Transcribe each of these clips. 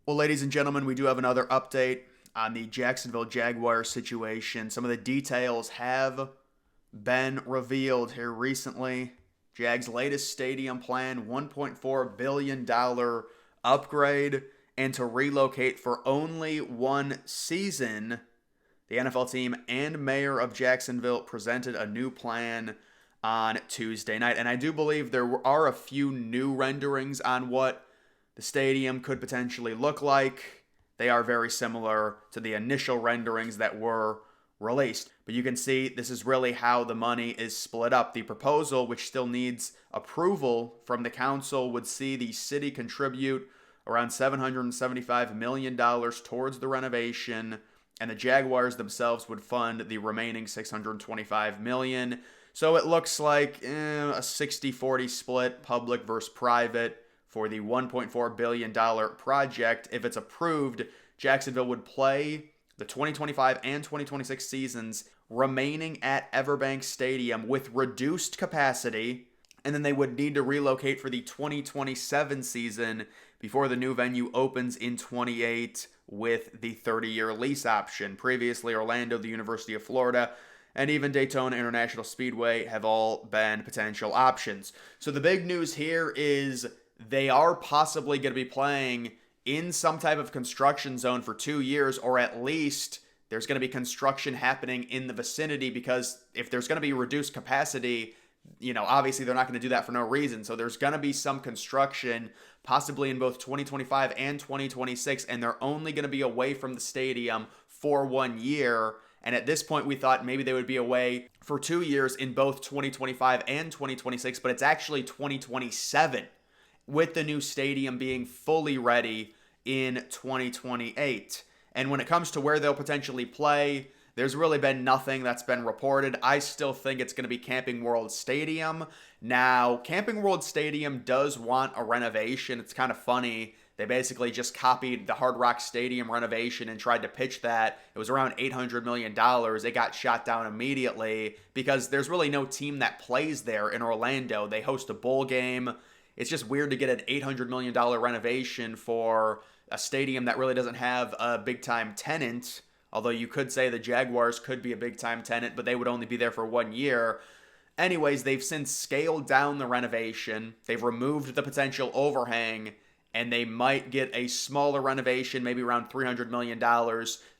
Well, ladies and gentlemen, we do have another update on the Jacksonville Jaguars situation. Some of the details have been revealed here recently. Jags' latest stadium plan, $1.4 billion upgrade, and to relocate for only one season. The NFL team and mayor of Jacksonville presented a new plan on Tuesday night. And I do believe there are a few new renderings on what the stadium could potentially look like. They are very similar to the initial renderings that were released. But you can see this is really how the money is split up. The proposal, which still needs approval from the council, would see the city contribute around $775 million towards the renovation, and the Jaguars themselves would fund the remaining $625 million. So it looks like a 60-40 split, public versus private, for the $1.4 billion project. If it's approved, Jacksonville would play the 2025 and 2026 seasons remaining at Everbank Stadium with reduced capacity, and then they would need to relocate for the 2027 season before the new venue opens in 28 with the 30-year lease option. Previously, Orlando, the University of Florida, and even Daytona International Speedway have all been potential options. So the big news here is they are possibly going to be playing in some type of construction zone for 2 years, or at least there's going to be construction happening in the vicinity, because if there's going to be reduced capacity, obviously they're not going to do that for no reason. So there's going to be some construction possibly in both 2025 and 2026, and they're only going to be away from the stadium for 1 year. And at this point, we thought maybe they would be away for 2 years in both 2025 and 2026, but it's actually 2027, with the new stadium being fully ready in 2028. And when it comes to where they'll potentially play, there's really been nothing that's been reported. I still think it's going to be Camping World Stadium. Now, Camping World Stadium does want a renovation. It's kind of funny. They basically just copied the Hard Rock Stadium renovation and tried to pitch that. It was around $800 million. It got shot down immediately because there's really no team that plays there in Orlando. They host a bowl game. It's just weird to get an $800 million renovation for a stadium that really doesn't have a big-time tenant, although you could say the Jaguars could be a big-time tenant, but they would only be there for 1 year. Anyways, they've since scaled down the renovation. They've removed the potential overhang, and they might get a smaller renovation, maybe around $300 million,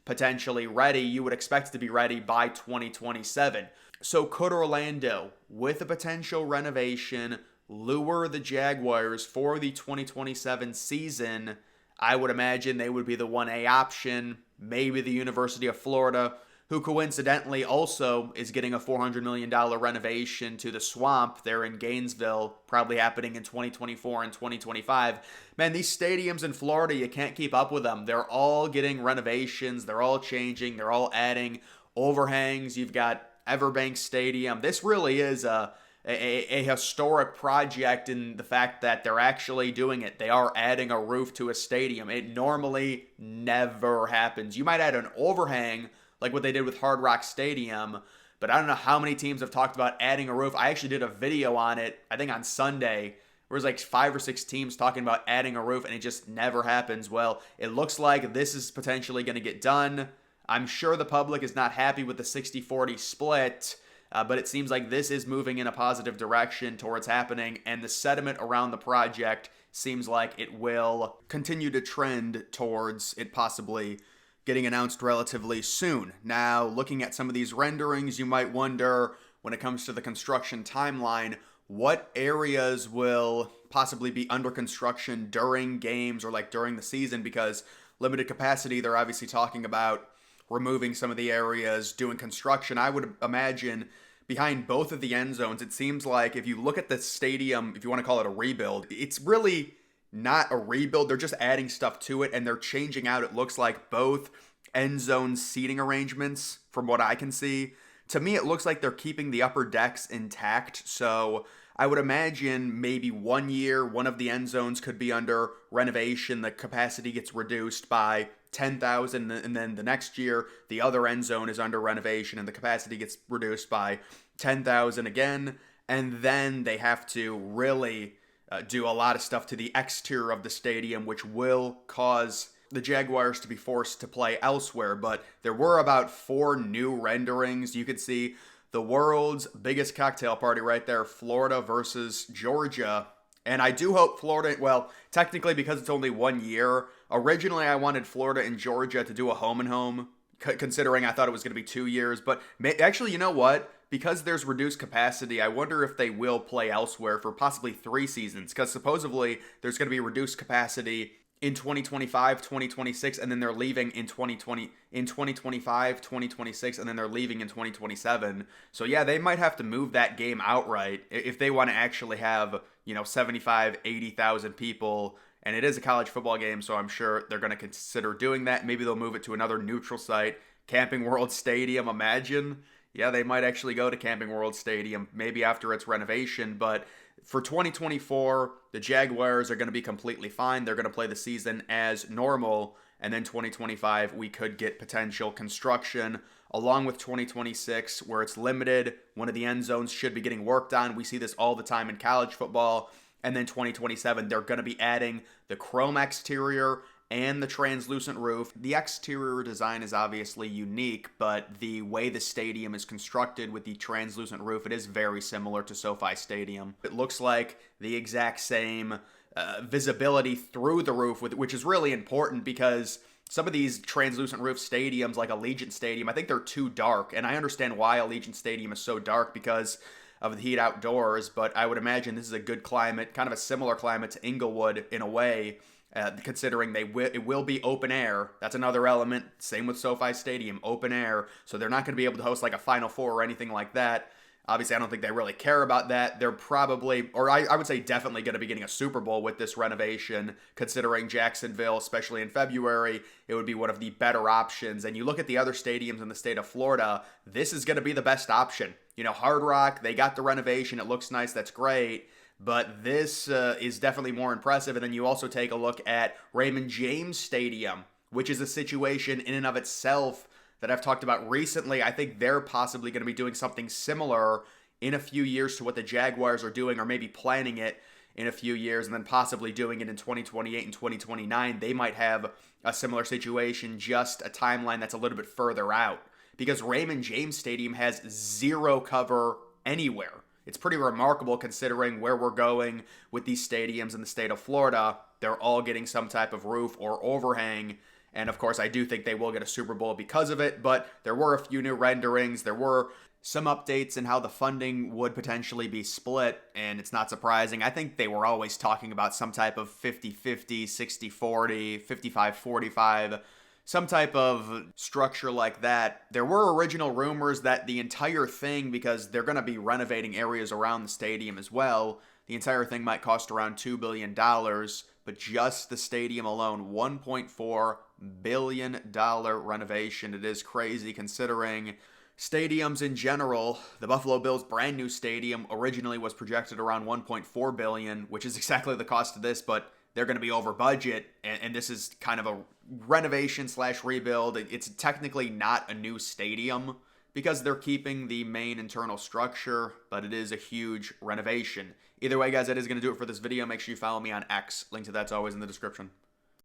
potentially ready. You would expect it to be ready by 2027. So could Orlando, with a potential renovation, lure the Jaguars for the 2027 season? I would imagine they would be the 1A option. Maybe the University of Florida, who coincidentally also is getting a $400 million renovation to the Swamp there in Gainesville, probably happening in 2024 and 2025. Man, these stadiums in Florida, you can't keep up with them. They're all getting renovations. They're all changing. They're all adding overhangs. You've got Everbank Stadium. This really is a historic project in the fact that they're actually doing it. They are adding a roof to a stadium. It normally never happens. You might add an overhang like what they did with Hard Rock Stadium, but I don't know how many teams have talked about adding a roof. I actually did a video on it, I think on Sunday. There was like 5 or 6 teams talking about adding a roof, and it just never happens. Well, it looks like this is potentially going to get done. I'm sure the public is not happy with the 60-40 split, but it seems like this is moving in a positive direction towards happening, and the sentiment around the project seems like it will continue to trend towards it possibly getting announced relatively soon. Now, looking at some of these renderings, you might wonder, when it comes to the construction timeline, what areas will possibly be under construction during games or like during the season, because limited capacity, they're obviously talking about removing some of the areas, doing construction. I would imagine behind both of the end zones, it seems like if you look at the stadium, if you want to call it a rebuild, it's really not a rebuild. They're just adding stuff to it, and they're changing out, it looks like, both end zone seating arrangements from what I can see. To me, it looks like they're keeping the upper decks intact. So I would imagine maybe 1 year, one of the end zones could be under renovation. The capacity gets reduced by 10,000, and then the next year, the other end zone is under renovation and the capacity gets reduced by 10,000 again. And then they have to really do a lot of stuff to the exterior of the stadium, which will cause the Jaguars to be forced to play elsewhere, but there were about 4 new renderings. You could see the world's biggest cocktail party right there, Florida versus Georgia. And I do hope Florida, well, technically because it's only 1 year, originally I wanted Florida and Georgia to do a home and home, considering I thought it was going to be 2 years. But actually, you know what? Because there's reduced capacity, I wonder if they will play elsewhere for possibly 3 seasons. Because supposedly there's going to be reduced capacity in 2025, 2026, and then they're leaving in 2025, 2026, and then they're leaving in 2027. So yeah, they might have to move that game outright if they want to actually have, 75, 80,000 people. And it is a college football game, so I'm sure they're going to consider doing that. Maybe they'll move it to another neutral site. Camping World Stadium, imagine. Yeah, they might actually go to Camping World Stadium, maybe after its renovation. But for 2024, the Jaguars are going to be completely fine. They're going to play the season as normal. And then 2025, we could get potential construction along with 2026, where it's limited. One of the end zones should be getting worked on. We see this all the time in college football. And then 2027, they're going to be adding the chrome exterior and the translucent roof. The exterior design is obviously unique, but the way the stadium is constructed with the translucent roof, it is very similar to SoFi Stadium. It looks like the exact same visibility through the roof, which is really important because some of these translucent roof stadiums, like Allegiant Stadium, I think they're too dark. And I understand why Allegiant Stadium is so dark because of the heat outdoors, but I would imagine this is a good climate, kind of a similar climate to Inglewood in a way, considering it will be open air. That's another element. Same with SoFi Stadium, open air. So they're not going to be able to host like a Final Four or anything like that. Obviously, I don't think they really care about that. They're probably, or I would say definitely going to be getting a Super Bowl with this renovation, considering Jacksonville, especially in February, it would be one of the better options. And you look at the other stadiums in the state of Florida, this is going to be the best option. Hard Rock, they got the renovation. It looks nice. That's great. But this is definitely more impressive. And then you also take a look at Raymond James Stadium, which is a situation in and of itself that I've talked about recently. I think they're possibly going to be doing something similar in a few years to what the Jaguars are doing, or maybe planning it in a few years and then possibly doing it in 2028 and 2029. They might have a similar situation, just a timeline that's a little bit further out, because Raymond James Stadium has zero cover anywhere. It's pretty remarkable considering where we're going with these stadiums in the state of Florida. They're all getting some type of roof or overhang. And of course, I do think they will get a Super Bowl because of it, but there were a few new renderings. There were some updates in how the funding would potentially be split, and it's not surprising. I think they were always talking about some type of 50-50, 60-40, 55-45, some type of structure like that. There were original rumors that the entire thing, because they're going to be renovating areas around the stadium as well, the entire thing might cost around $2 billion, but just the stadium alone, $1.4 billion renovation. It is crazy considering stadiums in general. The Buffalo Bills' brand new stadium originally was projected around $1.4 billion, which is exactly the cost of this, but they're going to be over budget, and this is kind of a renovation / rebuild. It's technically not a new stadium because they're keeping the main internal structure, but it is a huge renovation. Either way, guys, that is going to do it for this video. Make sure you follow me on X. Link to that's always in the description.